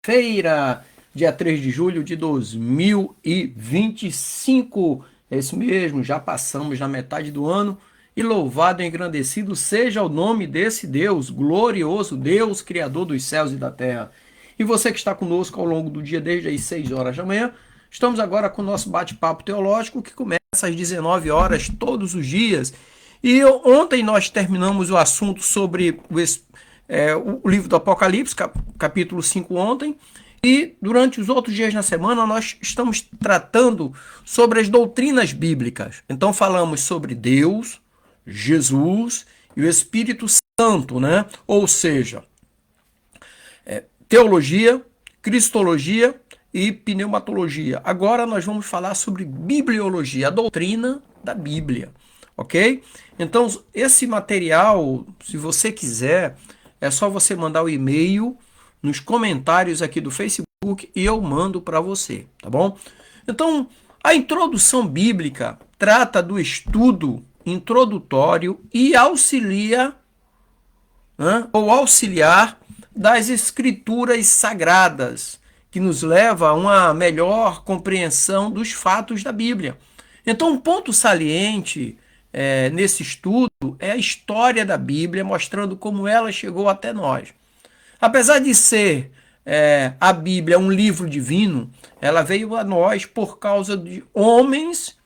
Feira, dia 3 de julho de 2025. É isso mesmo, já passamos na metade do ano e louvado e engrandecido seja o nome desse Deus, glorioso Deus, Criador dos céus e da terra. E você que está conosco ao longo do dia, desde as 6 horas da manhã, estamos agora com o nosso bate-papo teológico que começa às 19 horas todos os dias. E ontem nós terminamos o assunto sobre o livro do Apocalipse, capítulo 5 ontem, e durante os outros dias na semana nós estamos tratando sobre as doutrinas bíblicas. Então falamos sobre Deus, Jesus e o Espírito Santo, né? Ou seja, teologia, cristologia e pneumatologia. Agora nós vamos falar sobre bibliologia, a doutrina da Bíblia, ok? Então esse material, se você quiser, é só você mandar o e-mail nos comentários aqui do Facebook e eu mando para você, tá bom? Então, a introdução bíblica trata do estudo introdutório e auxiliar das escrituras sagradas, que nos leva a uma melhor compreensão dos fatos da Bíblia. Então, um ponto saliente nesse estudo é a história da Bíblia, mostrando como ela chegou até nós. Apesar de ser a Bíblia um livro divino, ela veio a nós por causa de homens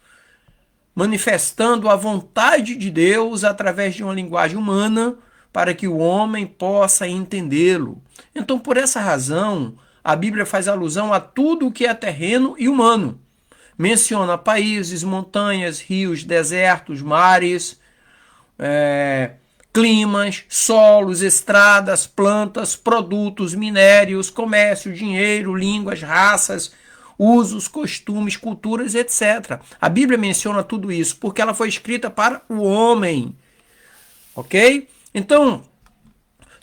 manifestando a vontade de Deus através de uma linguagem humana para que o homem possa entendê-lo. Então, por essa razão, a Bíblia faz alusão a tudo o que é terreno e humano. Menciona países, montanhas, rios, desertos, mares, climas, solos, estradas, plantas, produtos, minérios, comércio, dinheiro, línguas, raças, usos, costumes, culturas, etc. A Bíblia menciona tudo isso porque ela foi escrita para o homem, ok? Então,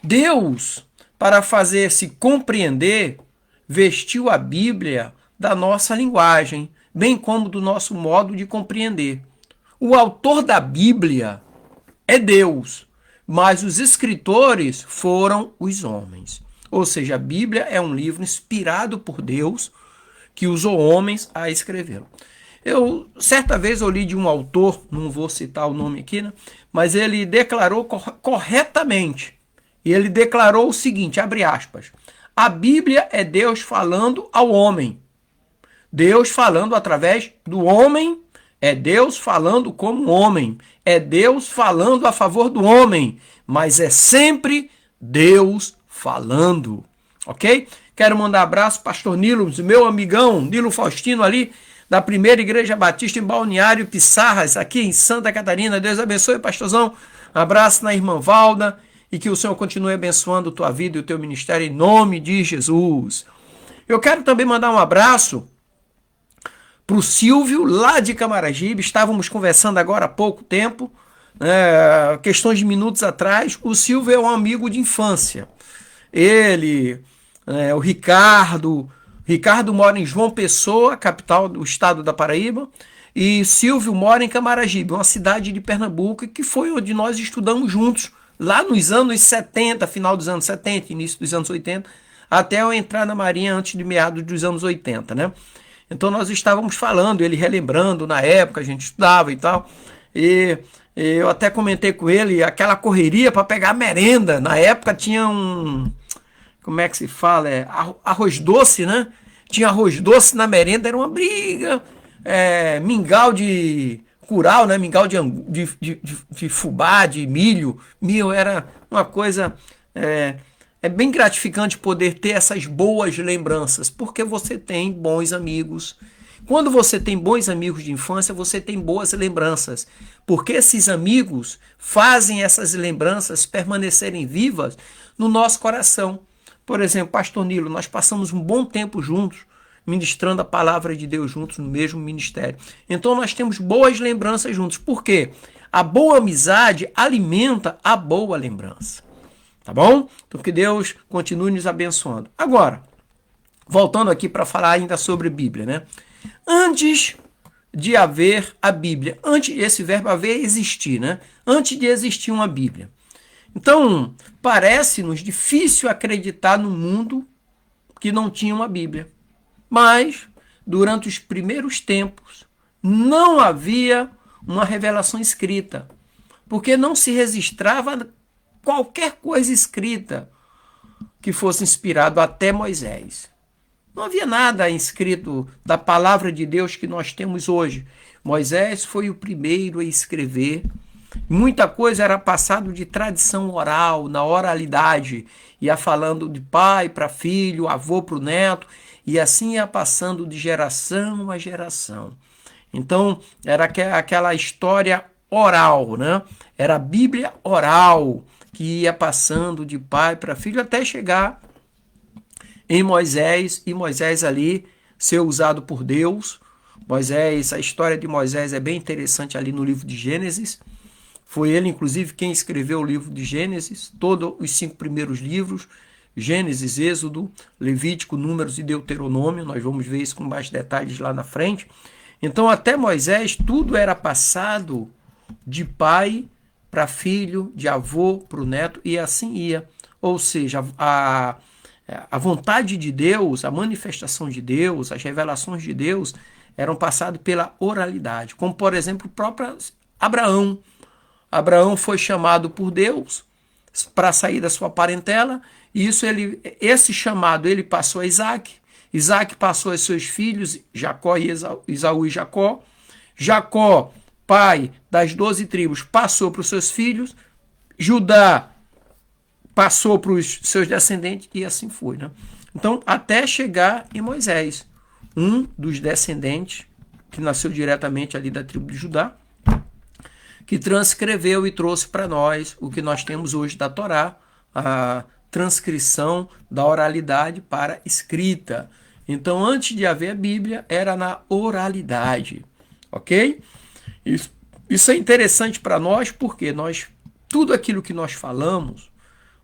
Deus, para fazer-se compreender, vestiu a Bíblia da nossa linguagem, bem como do nosso modo de compreender. O autor da Bíblia é Deus, mas os escritores foram os homens. Ou seja, a Bíblia é um livro inspirado por Deus que usou homens a escrevê-lo. Certa vez eu li de um autor, não vou citar o nome aqui, né? Mas ele declarou corretamente. E ele declarou o seguinte, abre aspas, a Bíblia é Deus falando ao homem. Deus falando através do homem, é Deus falando como homem, é Deus falando a favor do homem, mas é sempre Deus falando, ok? Quero mandar um abraço, pastor Nilo, meu amigão, Nilo Faustino ali, da Primeira Igreja Batista em Balneário Pissarras, aqui em Santa Catarina. Deus abençoe, pastorzão. Um abraço na irmã Valda e que o Senhor continue abençoando a tua vida e o teu ministério em nome de Jesus. Eu quero também mandar um abraço para o Silvio, lá de Camaragibe. Estávamos conversando agora há pouco tempo, questões de minutos atrás. O Silvio é um amigo de infância. Ele, o Ricardo mora em João Pessoa, capital do estado da Paraíba, e Silvio mora em Camaragibe, uma cidade de Pernambuco, que foi onde nós estudamos juntos, lá nos anos 70, final dos anos 70, início dos anos 80, até eu entrar na Marinha antes de meados dos anos 80, né? Então nós estávamos falando, ele relembrando na época, a gente estudava e tal, e eu até comentei com ele aquela correria para pegar merenda. Na época tinha como é que se fala? Arroz doce, né? Tinha arroz doce na merenda, era uma briga. Mingau de curau, né? Mingau de fubá, de milho. Era uma coisa... É bem gratificante poder ter essas boas lembranças, porque você tem bons amigos. Quando você tem bons amigos de infância, você tem boas lembranças, porque esses amigos fazem essas lembranças permanecerem vivas no nosso coração. Por exemplo, pastor Nilo, nós passamos um bom tempo juntos, ministrando a palavra de Deus juntos no mesmo ministério. Então nós temos boas lembranças juntos. Por quê? A boa amizade alimenta a boa lembrança. Tá bom? Então que Deus continue nos abençoando. Agora, voltando aqui para falar ainda sobre Bíblia, né? Antes de haver a Bíblia, antes esse verbo haver existir, né? Antes de existir uma Bíblia. Então, parece-nos difícil acreditar no mundo que não tinham uma Bíblia. Mas, durante os primeiros tempos, não havia uma revelação escrita, porque não se registrava qualquer coisa escrita que fosse inspirado até Moisés. Não havia nada escrito da palavra de Deus que nós temos hoje. Moisés foi o primeiro a escrever. Muita coisa era passado de tradição oral, na oralidade. Ia falando de pai para filho, avô para o neto, e assim ia passando de geração a geração. Então, era aquela história oral, né? Era a Bíblia oral que ia passando de pai para filho até chegar em Moisés, e Moisés ali ser usado por Deus. Moisés, a história de Moisés é bem interessante ali no livro de Gênesis. Foi ele, inclusive, quem escreveu o livro de Gênesis, todos os 5 primeiros livros, Gênesis, Êxodo, Levítico, Números e Deuteronômio. Nós vamos ver isso com mais detalhes lá na frente. Então, até Moisés, tudo era passado de pai para filho, de avô para o neto, e assim ia. Ou seja, a vontade de Deus, a manifestação de Deus, as revelações de Deus eram passadas pela oralidade, como, por exemplo, o próprio Abraão. Abraão foi chamado por Deus para sair da sua parentela, e esse chamado ele passou a Isaac. Isaac passou a seus filhos, Jacó e Esaú e Jacó. Jacó, pai das 12 tribos, passou para os seus filhos. Judá passou para os seus descendentes, e assim foi, né? Então, até chegar em Moisés, um dos descendentes, que nasceu diretamente ali da tribo de Judá, que transcreveu e trouxe para nós o que nós temos hoje da Torá, a transcrição da oralidade para escrita. Então, antes de haver a Bíblia, era na oralidade, ok? Isso é interessante para nós, porque tudo aquilo que nós falamos,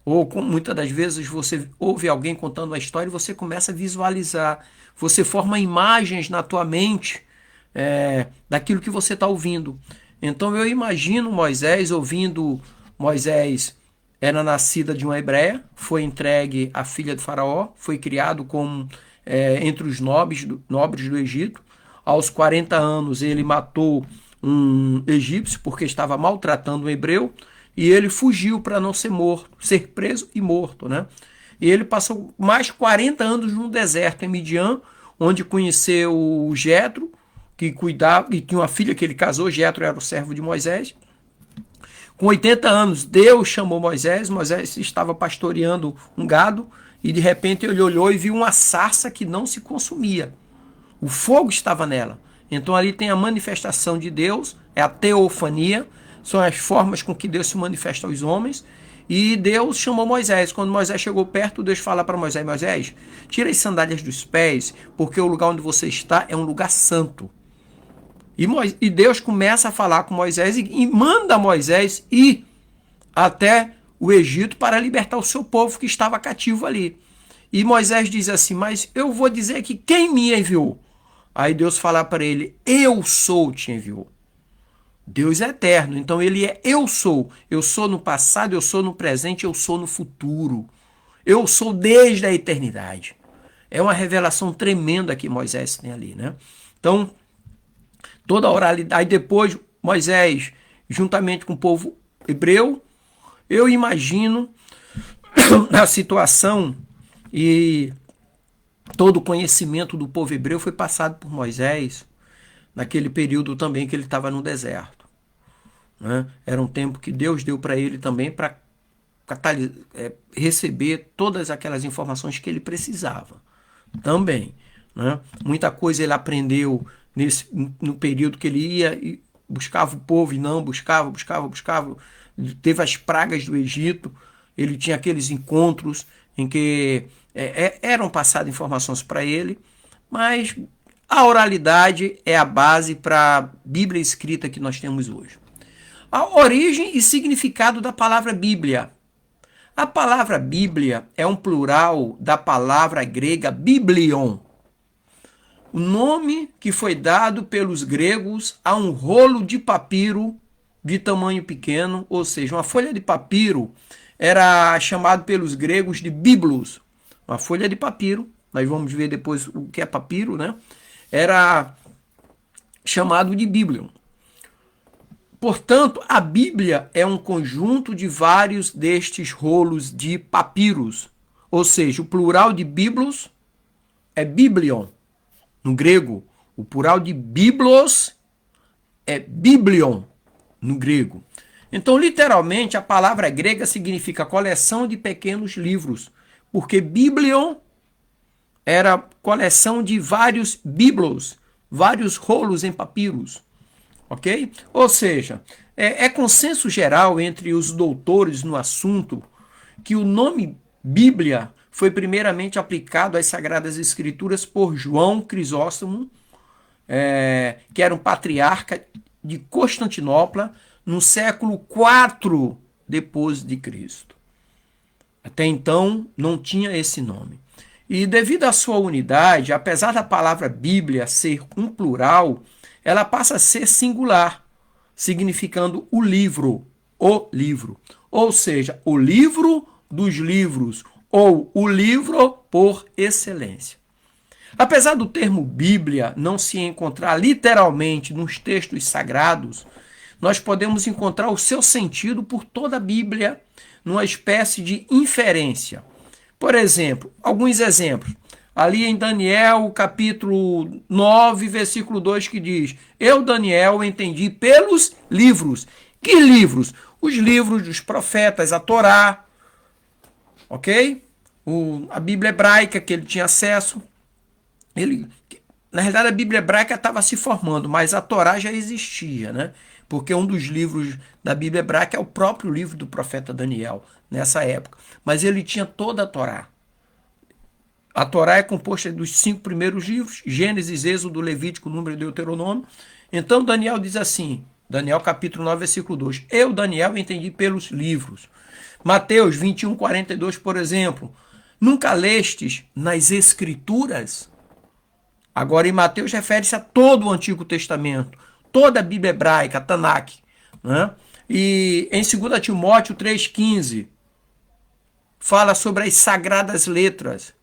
ou muitas das vezes você ouve alguém contando uma história e você começa a visualizar, você forma imagens na tua mente daquilo que você está ouvindo. Então eu imagino Moisés ouvindo. Moisés era nascida de uma hebreia, foi entregue à filha de Faraó, foi criado como entre os nobres do Egito. Aos 40 anos ele matou um egípcio porque estava maltratando um hebreu, e ele fugiu para não ser morto, ser preso e morto, né? E ele passou mais 40 anos no deserto, em Midian, onde conheceu o Jetro, que cuidava, e tinha uma filha que ele casou. Jetro era o servo de Moisés. Com 80 anos, Deus chamou Moisés. Moisés estava pastoreando um gado, e de repente ele olhou e viu uma sarça que não se consumia. O fogo estava nela. Então ali tem a manifestação de Deus, é a teofania, são as formas com que Deus se manifesta aos homens. E Deus chamou Moisés. Quando Moisés chegou perto, Deus fala para Moisés: Moisés, tira as sandálias dos pés, porque o lugar onde você está é um lugar santo. E Deus começa a falar com Moisés e manda Moisés ir até o Egito para libertar o seu povo que estava cativo ali. E Moisés diz assim: mas eu vou dizer que quem me enviou? Aí Deus fala para ele: eu sou te enviou. Deus é eterno, então ele é eu sou. Eu sou no passado, eu sou no presente, eu sou no futuro. Eu sou desde a eternidade. É uma revelação tremenda que Moisés tem ali, né? Então, toda a oralidade. Depois, Moisés, juntamente com o povo hebreu, eu imagino a situação, e todo o conhecimento do povo hebreu foi passado por Moisés naquele período também que ele estava no deserto, né? Era um tempo que Deus deu para ele também para receber todas aquelas informações que ele precisava também, né? Muita coisa ele aprendeu no período que ele ia e buscava o povo, e não buscava. Teve as pragas do Egito, ele tinha aqueles encontros em que eram passadas informações para ele, mas a oralidade é a base para a Bíblia escrita que nós temos hoje. A origem e significado da palavra Bíblia. A palavra Bíblia é um plural da palavra grega biblion, o nome que foi dado pelos gregos a um rolo de papiro de tamanho pequeno, ou seja, uma folha de papiro era chamado pelos gregos de biblos, uma folha de papiro nós vamos ver depois o que é papiro, né? Era chamado de Biblion. Portanto, a Bíblia é um conjunto de vários destes rolos de papiros, ou seja, o plural de biblos é biblion, no grego. O plural de biblos é biblion, no grego. Então, literalmente, a palavra grega significa coleção de pequenos livros, porque biblion era coleção de vários biblos, vários rolos em papiros. Ok? Ou seja, é consenso geral entre os doutores no assunto que o nome Bíblia foi primeiramente aplicado às Sagradas Escrituras por João Crisóstomo, que era um patriarca de Constantinopla, no século IV depois de Cristo. Até então não tinha esse nome. E devido à sua unidade, apesar da palavra Bíblia ser um plural, ela passa a ser singular, significando o livro. Ou seja, o livro dos livros, ou o livro por excelência. Apesar do termo Bíblia não se encontrar literalmente nos textos sagrados, nós podemos encontrar o seu sentido por toda a Bíblia, numa espécie de inferência. Por exemplo, alguns exemplos. Ali em Daniel, capítulo 9, versículo 2, que diz: Eu, Daniel, entendi pelos livros. Que livros? Os livros dos profetas, a Torá, ok? A Bíblia hebraica, que ele tinha acesso. Na realidade, a Bíblia hebraica estava se formando, mas a Torá já existia, né? Porque um dos livros da Bíblia hebraica é o próprio livro do profeta Daniel, nessa época. Mas ele tinha toda a Torá. A Torá é composta dos 5 primeiros livros, Gênesis, Êxodo, Levítico, Número e Deuteronômio. Então Daniel diz assim, Daniel capítulo 9, versículo 2, Eu, Daniel, entendi pelos livros. Mateus 21, 42, por exemplo, nunca lestes nas Escrituras? Agora em Mateus refere-se a todo o Antigo Testamento, toda a Bíblia hebraica, a Tanakh, né? E em 2 Timóteo 3,15, fala sobre as sagradas letras.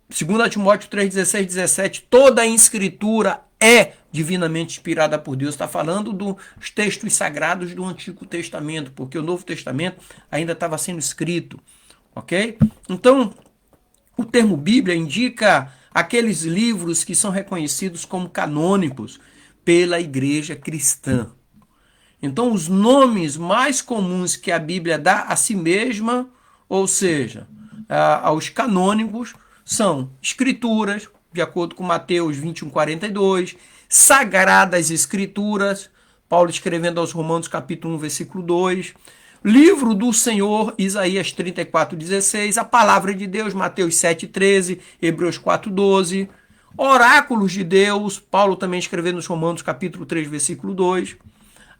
2 Timóteo 3, 16, 17, toda a escritura é divinamente inspirada por Deus. Está falando dos textos sagrados do Antigo Testamento, porque o Novo Testamento ainda estava sendo escrito. Ok? Então, o termo Bíblia indica aqueles livros que são reconhecidos como canônicos pela igreja cristã. Então, os nomes mais comuns que a Bíblia dá a si mesma, ou seja, aos canônicos, são escrituras, de acordo com Mateus 21, 42, sagradas escrituras, Paulo escrevendo aos Romanos capítulo 1, versículo 2, livro do Senhor, Isaías 34, 16, a palavra de Deus, Mateus 7, 13, Hebreus 4, 12, oráculos de Deus, Paulo também escrevendo nos Romanos capítulo 3, versículo 2.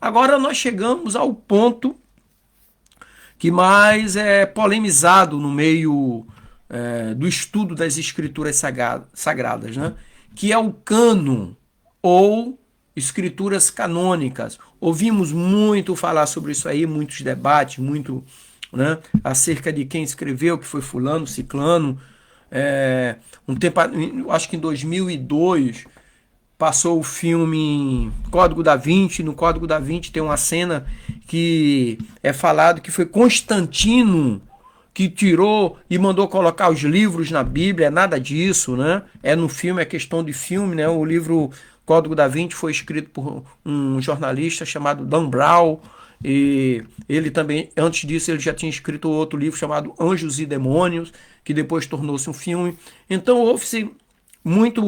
Agora nós chegamos ao ponto que mais é polemizado no meio do estudo das escrituras sagradas, né? Que é o cânon ou escrituras canônicas. Ouvimos muito falar sobre isso aí, muitos debates, muito, né, acerca de quem escreveu, que foi fulano, ciclano. Um tempo, acho que em 2002 passou o filme Código da Vinci. No Código da Vinci tem uma cena que é falado que foi Constantino que tirou e mandou colocar os livros na Bíblia. Nada disso, né? É no filme, é questão de filme, né? O livro Código da Vinci foi escrito por um jornalista chamado Dan Brown, e ele também, antes disso, ele já tinha escrito outro livro chamado Anjos e Demônios, que depois tornou-se um filme. Então houve-se muitas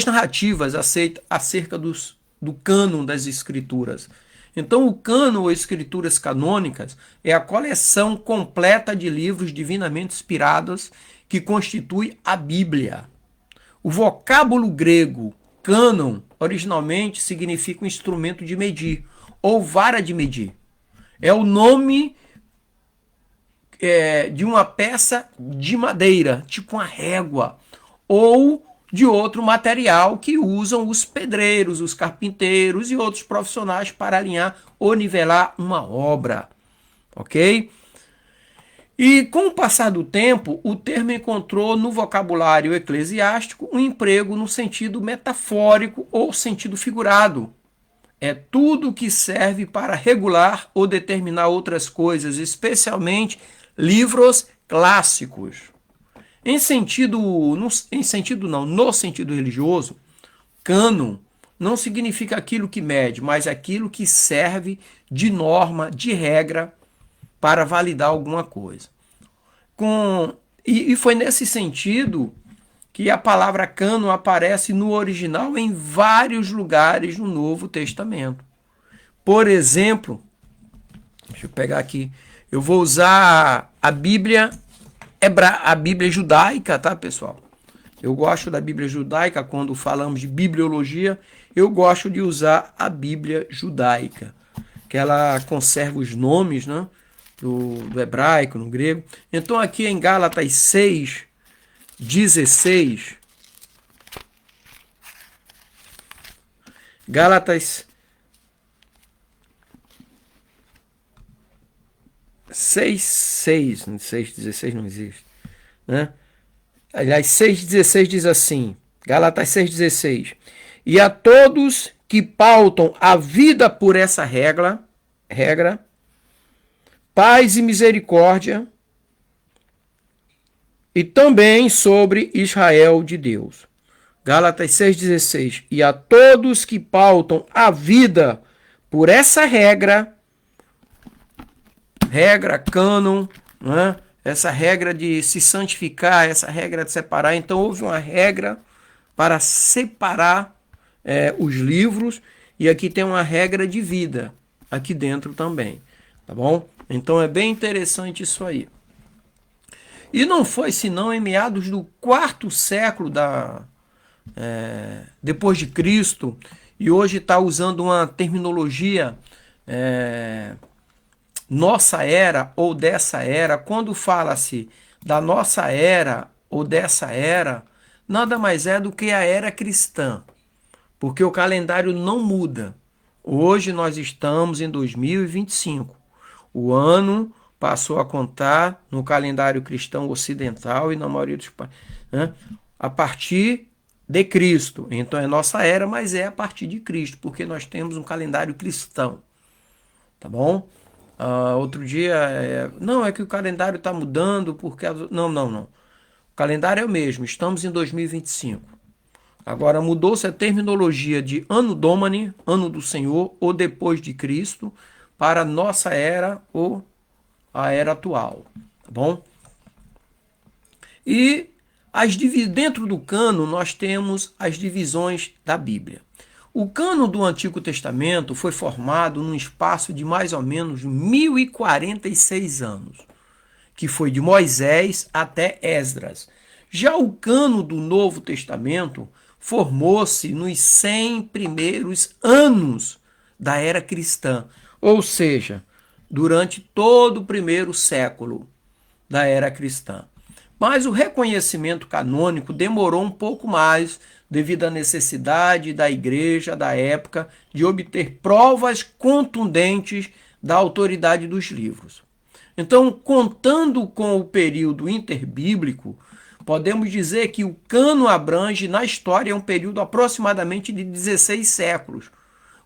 narrativas acerca do cânon das escrituras. Então, o cânon ou escrituras canônicas é a coleção completa de livros divinamente inspirados que constitui a Bíblia. O vocábulo grego cânon originalmente significa um instrumento de medir ou vara de medir. É o nome de uma peça de madeira, tipo uma régua, ou de outro material que usam os pedreiros, os carpinteiros e outros profissionais para alinhar ou nivelar uma obra, ok? E com o passar do tempo, o termo encontrou no vocabulário eclesiástico um emprego no sentido metafórico ou sentido figurado. É tudo que serve para regular ou determinar outras coisas, especialmente livros clássicos. No sentido religioso, cânon não significa aquilo que mede, mas aquilo que serve de norma, de regra para validar alguma coisa. E foi nesse sentido que a palavra cânon aparece no original em vários lugares no Novo Testamento. Por exemplo, deixa eu pegar aqui, eu vou usar a Bíblia judaica, tá, pessoal? Eu gosto da Bíblia judaica, quando falamos de bibliologia, eu gosto de usar a Bíblia judaica, que ela conserva os nomes, né, do hebraico, no grego. Então aqui em Gálatas 6, 16, Gálatas 6, 16 não existe, né? Aliás, 6,16 diz assim, Gálatas 6,16, e a todos que pautam a vida por essa regra, paz e misericórdia, e também sobre Israel de Deus. Gálatas 6,16, e a todos que pautam a vida por essa regra, cânon, né? Essa regra de se santificar, essa regra de separar. Então houve uma regra para separar os livros, e aqui tem uma regra de vida aqui dentro também, tá bom? Então é bem interessante isso aí. E não foi senão em meados do 4º século depois de Cristo, e hoje está usando uma terminologia nossa era ou dessa era. Quando fala-se da nossa era ou dessa era, nada mais é do que a era cristã, porque o calendário não muda. Hoje nós estamos em 2025. O ano passou a contar no calendário cristão ocidental e na maioria dos países, né, a partir de Cristo. Então é nossa era, mas é a partir de Cristo, porque nós temos um calendário cristão. Tá bom? Outro dia, não, é que o calendário está mudando, porque... Não. O calendário é o mesmo, estamos em 2025. Agora mudou-se a terminologia de Anno Domini, ano do Senhor, ou depois de Cristo, para nossa era ou a era atual. Tá bom? E dentro do cano nós temos as divisões da Bíblia. O cano do Antigo Testamento foi formado num espaço de mais ou menos 1046 anos, que foi de Moisés até Esdras. Já o cano do Novo Testamento formou-se nos 100 primeiros anos da era cristã, ou seja, durante todo o primeiro século da era cristã. Mas o reconhecimento canônico demorou um pouco mais, devido à necessidade da igreja da época de obter provas contundentes da autoridade dos livros. Então, contando com o período interbíblico, podemos dizer que o cano abrange na história um período aproximadamente de 16 séculos,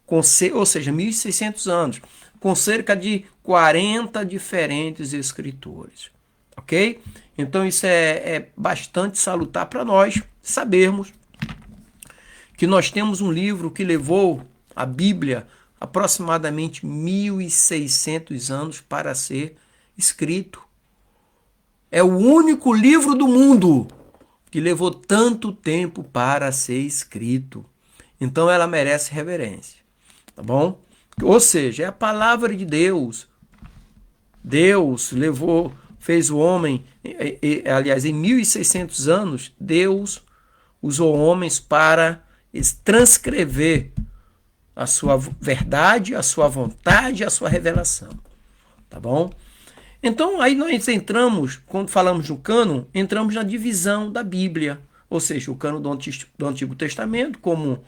ou seja, 1.600 anos, com cerca de 40 diferentes escritores. Ok? Então isso é bastante salutar para nós sabermos que nós temos um livro que levou a Bíblia aproximadamente 1.600 anos para ser escrito. É o único livro do mundo que levou tanto tempo para ser escrito. Então ela merece reverência, tá bom? Ou seja, é a palavra de Deus. Deus fez o homem, aliás, em 1.600 anos, Deus usou homens para transcrever a sua verdade, a sua vontade, a sua revelação. Tá bom? Então, aí nós entramos, quando falamos do cânon, entramos na divisão da Bíblia. Ou seja, o cânon do Antigo Testamento, como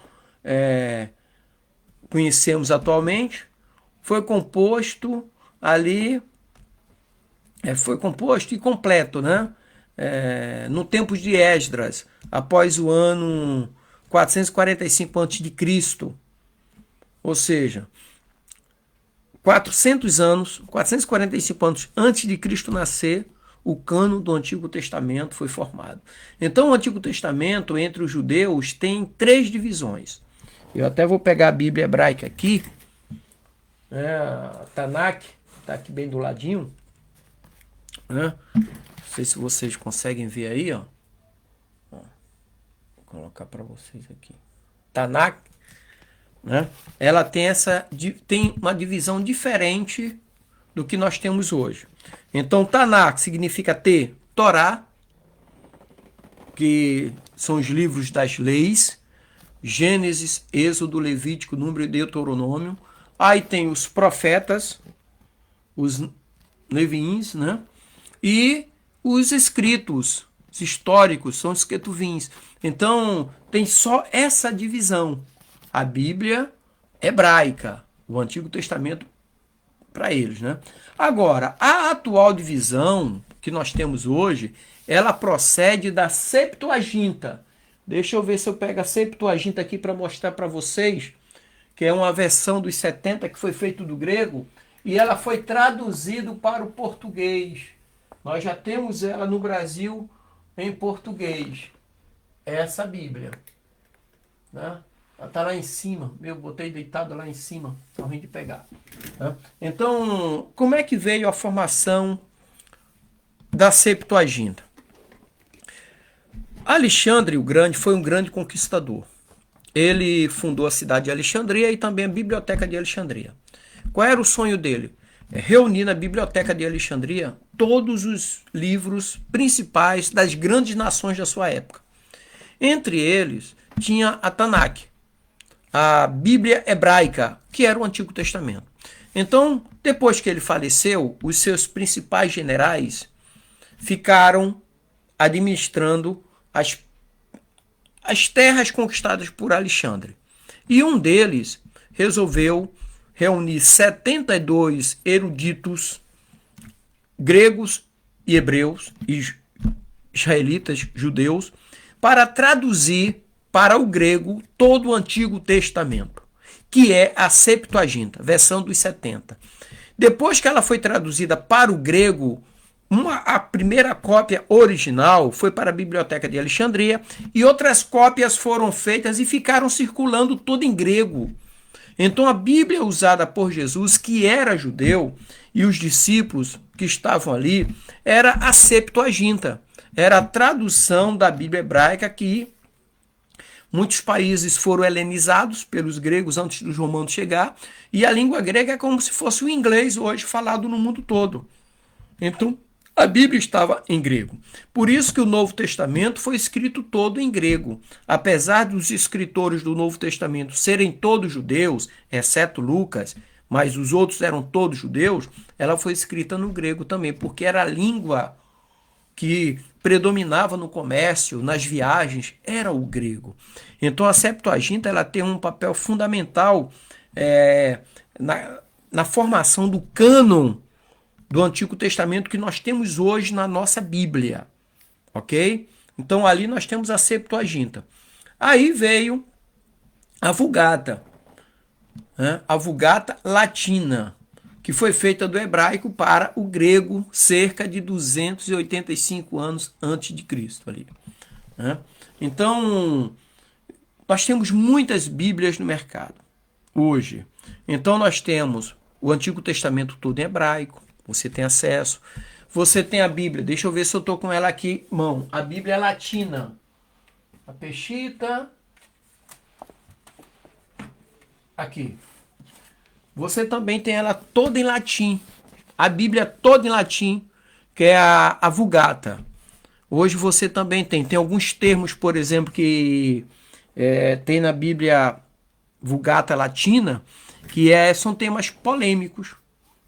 conhecemos atualmente, foi composto ali foi composto e completo, né? No tempo de Esdras, após o ano 445 a.C., ou seja, 400 anos, 445 anos antes de Cristo nascer, o cânon do Antigo Testamento foi formado. Então, o Antigo Testamento, entre os judeus, tem três divisões. Eu até vou pegar a Bíblia hebraica aqui, a Tanakh, está aqui bem do ladinho. Não sei se vocês conseguem ver aí, ó. Vou colocar para vocês aqui. Tanakh, né? Ela tem uma divisão diferente do que nós temos hoje. Então, Tanakh significa ter Torá, que são os livros das leis, Gênesis, Êxodo, Levítico, Número e Deuteronômio. Aí tem os profetas, os Neviins, né? E os escritos históricos são os Ketuvins. Então, tem só essa divisão. A Bíblia hebraica, o Antigo Testamento para eles, né? Agora, a atual divisão que nós temos hoje, ela procede da Septuaginta. Deixa eu ver se eu pego a Septuaginta aqui para mostrar para vocês, que é uma versão dos 70 que foi feito do grego, e ela foi traduzida para o português. Nós já temos ela no Brasil em português. Essa Bíblia, né? Ela está lá em cima. Eu botei deitado lá em cima, para a gente pegar. Né? Então, como é que veio a formação da Septuaginta? Alexandre o Grande foi um grande conquistador. Ele fundou a cidade de Alexandria e também a Biblioteca de Alexandria. Qual era o sonho dele? Reunir na Biblioteca de Alexandria todos os livros principais das grandes nações da sua época. Entre eles, tinha a Tanakh, a Bíblia hebraica, que era o Antigo Testamento. Então, depois que ele faleceu, os seus principais generais ficaram administrando as terras conquistadas por Alexandre. E um deles resolveu reunir 72 eruditos gregos e hebreus, israelitas, judeus, para traduzir para o grego todo o Antigo Testamento, que é a Septuaginta, versão dos 70. Depois que ela foi traduzida para o grego, a primeira cópia original foi para a Biblioteca de Alexandria e outras cópias foram feitas e ficaram circulando tudo em grego. Então a Bíblia usada por Jesus, que era judeu, e os discípulos que estavam ali, era a Septuaginta. Era a tradução da Bíblia hebraica que muitos países foram helenizados pelos gregos antes dos romanos chegar, e a língua grega é como se fosse o inglês hoje falado no mundo todo. Então, a Bíblia estava em grego. Por isso que o Novo Testamento foi escrito todo em grego. Apesar dos escritores do Novo Testamento serem todos judeus, exceto Lucas, mas os outros eram todos judeus, ela foi escrita no grego também, porque era a língua que predominava no comércio, nas viagens, era o grego. Então a Septuaginta ela tem um papel fundamental na formação do cânon do Antigo Testamento que nós temos hoje na nossa Bíblia, ok? Então ali nós temos a Septuaginta. Aí veio a Vulgata, né? A Vulgata Latina, que foi feita do hebraico para o grego cerca de 285 anos antes de Cristo ali, né? Então nós temos muitas Bíblias no mercado hoje. Então nós temos o Antigo Testamento todo em hebraico. Você tem acesso. Você tem a Bíblia. Deixa eu ver se eu estou com ela aqui, mão. A Bíblia latina. A Peshitta. Aqui. Você também tem ela toda em latim. A Bíblia toda em latim, que é a Vulgata. Hoje você também tem. Tem alguns termos, por exemplo, que tem na Bíblia Vulgata Latina, que são temas polêmicos.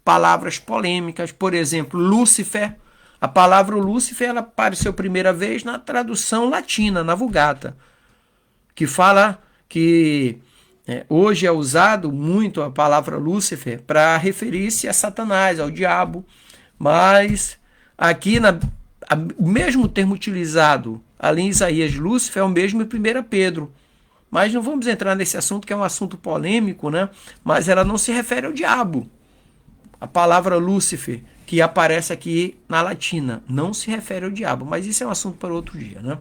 Palavras polêmicas, por exemplo, Lúcifer. A palavra Lúcifer ela apareceu primeira vez na tradução latina, na Vulgata, que fala que hoje é usado muito a palavra Lúcifer para referir-se a Satanás, ao diabo, mas Aqui, o mesmo termo utilizado ali em Isaías, Lúcifer, é o mesmo em 1 Pedro. Mas não vamos entrar nesse assunto, que é um assunto polêmico, né? Mas ela não se refere ao diabo. A palavra Lúcifer, que aparece aqui na latina, não se refere ao diabo. Mas isso é um assunto para outro dia, né?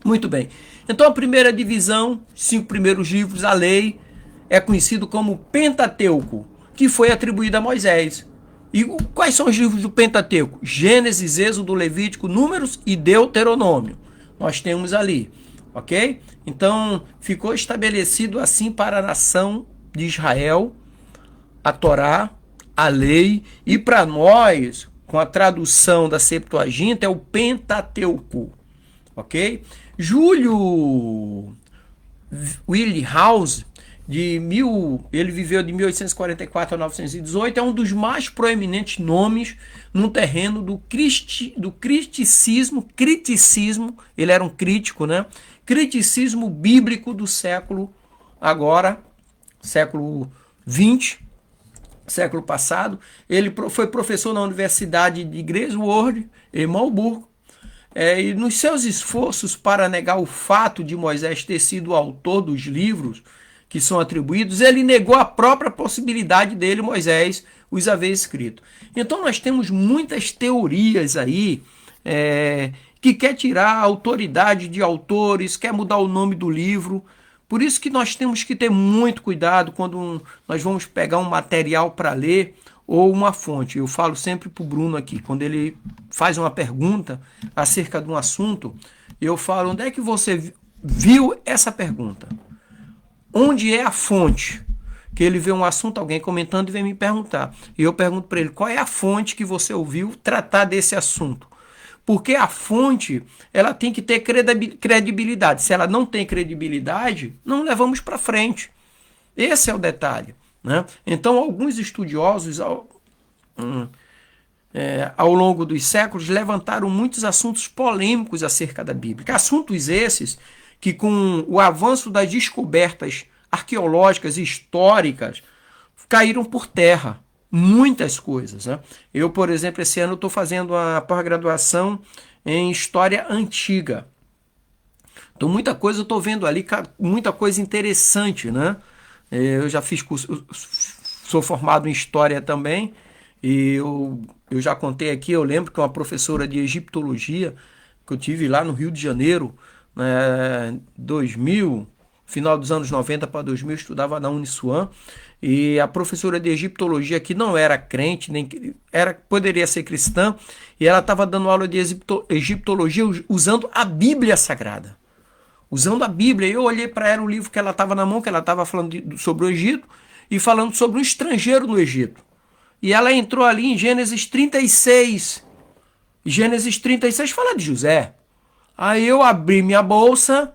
Muito bem. Então, a primeira divisão, 5 primeiros livros, a lei, é conhecido como Pentateuco, que foi atribuído a Moisés. E quais são os livros do Pentateuco? Gênesis, Êxodo, Levítico, Números e Deuteronômio. Nós temos ali, ok? Então, ficou estabelecido assim para a nação de Israel, a Torá, a lei, e para nós, com a tradução da Septuaginta, é o Pentateuco, ok? Júlio Wilhelmus, ele viveu de 1844 a 1918, é um dos mais proeminentes nomes no terreno do criticismo, ele era um crítico, né? Criticismo bíblico do século XX, século passado. Ele foi professor na Universidade de Griswold, em Marburgo, e nos seus esforços para negar o fato de Moisés ter sido o autor dos livros que são atribuídos, ele negou a própria possibilidade dele, Moisés, os haver escrito. Então nós temos muitas teorias aí que quer tirar a autoridade de autores, quer mudar o nome do livro. Por isso que nós temos que ter muito cuidado quando nós vamos pegar um material para ler ou uma fonte. Eu falo sempre para o Bruno aqui, quando ele faz uma pergunta acerca de um assunto, eu falo, onde é que você viu essa pergunta? Onde é a fonte? Que ele vê um assunto, alguém comentando e vem me perguntar. E eu pergunto para ele, qual é a fonte que você ouviu tratar desse assunto? Porque a fonte, ela tem que ter credibilidade. Se ela não tem credibilidade, não levamos para frente. Esse é o detalhe, né? Então, alguns estudiosos, ao longo dos séculos, levantaram muitos assuntos polêmicos acerca da Bíblia. Assuntos esses que, com o avanço das descobertas arqueológicas e históricas, caíram por terra. Muitas coisas, né? Eu, por exemplo, esse ano estou fazendo uma pós-graduação em História Antiga. Então, muita coisa eu estou vendo ali, muita coisa interessante, né? Eu já fiz curso, sou formado em História também, e eu já contei aqui, eu lembro que uma professora de Egiptologia, que eu tive lá no Rio de Janeiro, 2000, final dos anos 90 para 2000, estudava na Uniswan, e a professora de egiptologia, que não era crente, poderia ser cristã, e ela estava dando aula de egiptologia usando a Bíblia Sagrada. Usando a Bíblia. Eu olhei para ela, o livro que ela estava na mão, que ela estava falando sobre o Egito, e falando sobre um estrangeiro no Egito. E ela entrou ali em Gênesis 36. Gênesis 36 fala de José. Aí eu abri minha bolsa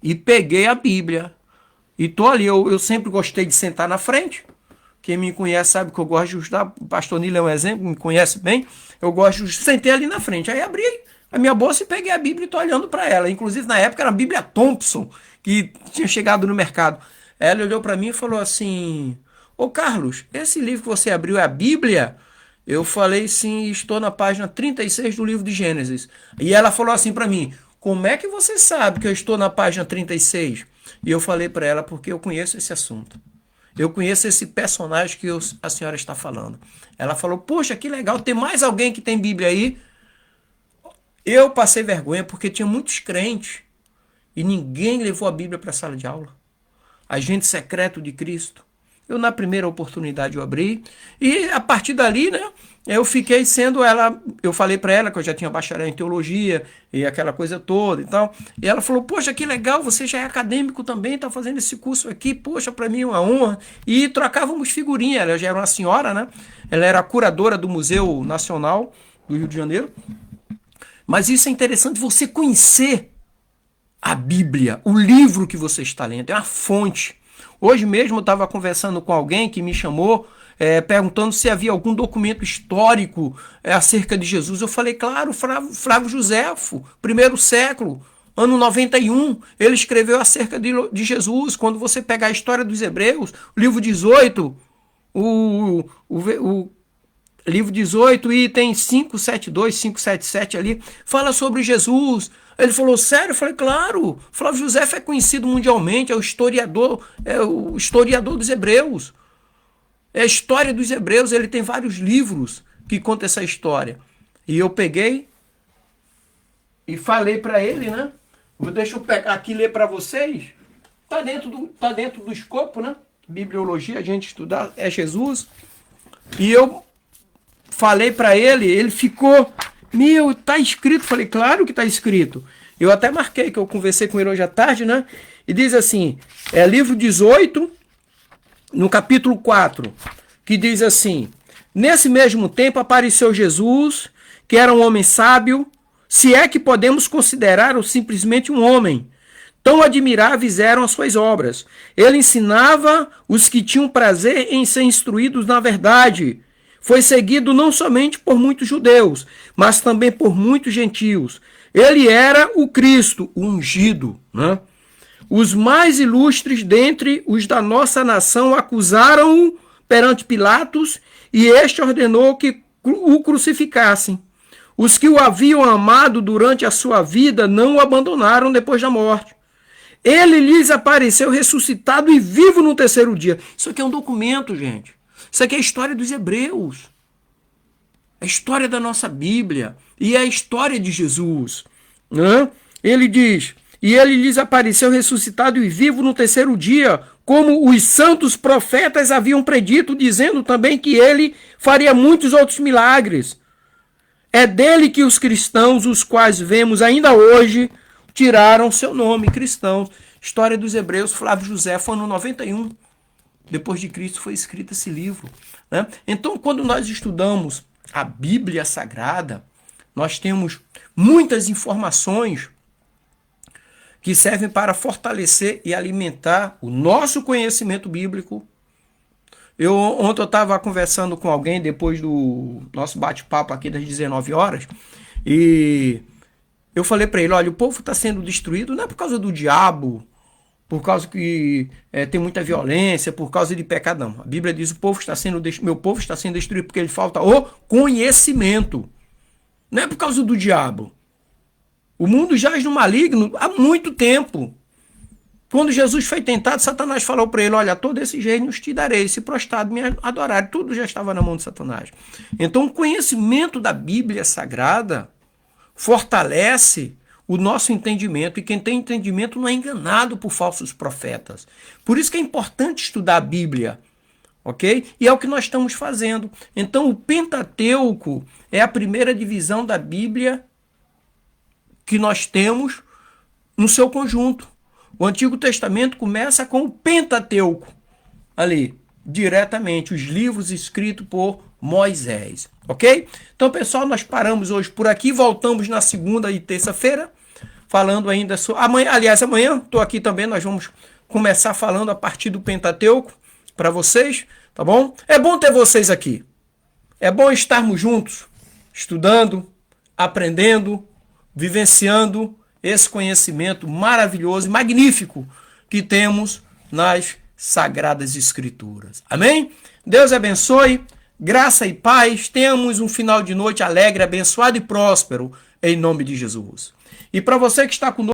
e peguei a Bíblia. E tô ali, eu sempre gostei de sentar na frente. Quem me conhece sabe que eu gosto de estudar. O pastor Nilo é um exemplo, me conhece bem. Eu gosto de sentar ali na frente. Aí abri a minha bolsa e peguei a Bíblia e tô olhando para ela. Inclusive, na época, era a Bíblia Thompson, que tinha chegado no mercado. Ela olhou para mim e falou assim, ô Carlos, esse livro que você abriu é a Bíblia? Eu falei, sim, estou na página 36 do livro de Gênesis. E ela falou assim para mim, como é que você sabe que eu estou na página 36? E eu falei para ela, porque eu conheço esse assunto. Eu conheço esse personagem que a senhora está falando. Ela falou, poxa, que legal, tem mais alguém que tem Bíblia aí? Eu passei vergonha porque tinha muitos crentes e ninguém levou a Bíblia para a sala de aula. Agente secreto de Cristo. Eu, na primeira oportunidade, eu abri. E a partir dali, né, eu fiquei sendo ela. Eu falei para ela que eu já tinha bacharel em teologia e aquela coisa toda e tal. E ela falou: poxa, que legal, você já é acadêmico também, está fazendo esse curso aqui. Poxa, para mim é uma honra. E trocávamos figurinha. Ela já era uma senhora, né? Ela era a curadora do Museu Nacional do Rio de Janeiro. Mas isso é interessante, você conhecer a Bíblia, o livro que você está lendo, é uma fonte. Hoje mesmo eu estava conversando com alguém que me chamou, perguntando se havia algum documento histórico acerca de Jesus. Eu falei, claro, Flávio Joséfo, primeiro século, ano 91, ele escreveu acerca de Jesus. Quando você pegar a história dos Hebreus, o livro 18, livro 18, item 572, 577 ali, fala sobre Jesus. Ele falou, sério? Eu falei, claro. Flávio José é conhecido mundialmente, é o historiador dos hebreus. É a história dos hebreus, ele tem vários livros que contam essa história. E eu peguei e falei para ele, né? Deixa eu pegar aqui e ler para vocês. Tá dentro do escopo, né? Bibliologia, a gente estudar, é Jesus. E eu falei para ele, ele ficou, meu, tá escrito. Falei, claro que tá escrito. Eu até marquei, que eu conversei com ele hoje à tarde, né? E diz assim, livro 18, no capítulo 4, que diz assim, nesse mesmo tempo apareceu Jesus, que era um homem sábio, se é que podemos considerar-o simplesmente um homem. Tão admiráveis eram as suas obras. Ele ensinava os que tinham prazer em ser instruídos na verdade. Foi seguido não somente por muitos judeus, mas também por muitos gentios. Ele era o Cristo, o ungido, né? Os mais ilustres dentre os da nossa nação acusaram-o perante Pilatos e este ordenou que o crucificassem. Os que o haviam amado durante a sua vida não o abandonaram depois da morte. Ele lhes apareceu ressuscitado e vivo no terceiro dia. Isso aqui é um documento, gente. Isso aqui é a história dos hebreus. É a história da nossa Bíblia. E é a história de Jesus. Né? Ele diz, e ele lhes apareceu ressuscitado e vivo no terceiro dia, como os santos profetas haviam predito, dizendo também que ele faria muitos outros milagres. É dele que os cristãos, os quais vemos ainda hoje, tiraram seu nome, cristãos. História dos Hebreus, Flávio José, foi no 91. Depois de Cristo foi escrito esse livro. Né? Então, quando nós estudamos a Bíblia Sagrada, nós temos muitas informações que servem para fortalecer e alimentar o nosso conhecimento bíblico. Ontem eu estava conversando com alguém depois do nosso bate-papo aqui das 19 horas e eu falei para ele, olha, o povo está sendo destruído não é por causa do diabo, por causa que tem muita violência, por causa de pecado, não. A Bíblia diz, meu povo está sendo destruído porque ele falta o conhecimento. Não é por causa do diabo. O mundo jaz no maligno há muito tempo. Quando Jesus foi tentado, Satanás falou para ele, olha, todos esses reinos te darei, se prostrado me adorar. Tudo já estava na mão de Satanás. Então, o conhecimento da Bíblia Sagrada fortalece o nosso entendimento, e quem tem entendimento não é enganado por falsos profetas. Por isso que é importante estudar a Bíblia, ok? E é o que nós estamos fazendo. Então, o Pentateuco é a primeira divisão da Bíblia que nós temos no seu conjunto. O Antigo Testamento começa com o Pentateuco, ali, diretamente, os livros escritos por Moisés, ok? Então, pessoal, nós paramos hoje por aqui, voltamos na segunda e terça-feira, falando ainda sobre... Amanhã estou aqui também, nós vamos começar falando a partir do Pentateuco para vocês, tá bom? É bom ter vocês aqui. É bom estarmos juntos, estudando, aprendendo, vivenciando esse conhecimento maravilhoso e magnífico que temos nas Sagradas Escrituras. Amém? Deus abençoe, graça e paz, tenhamos um final de noite alegre, abençoado e próspero, em nome de Jesus. E para você que está conosco,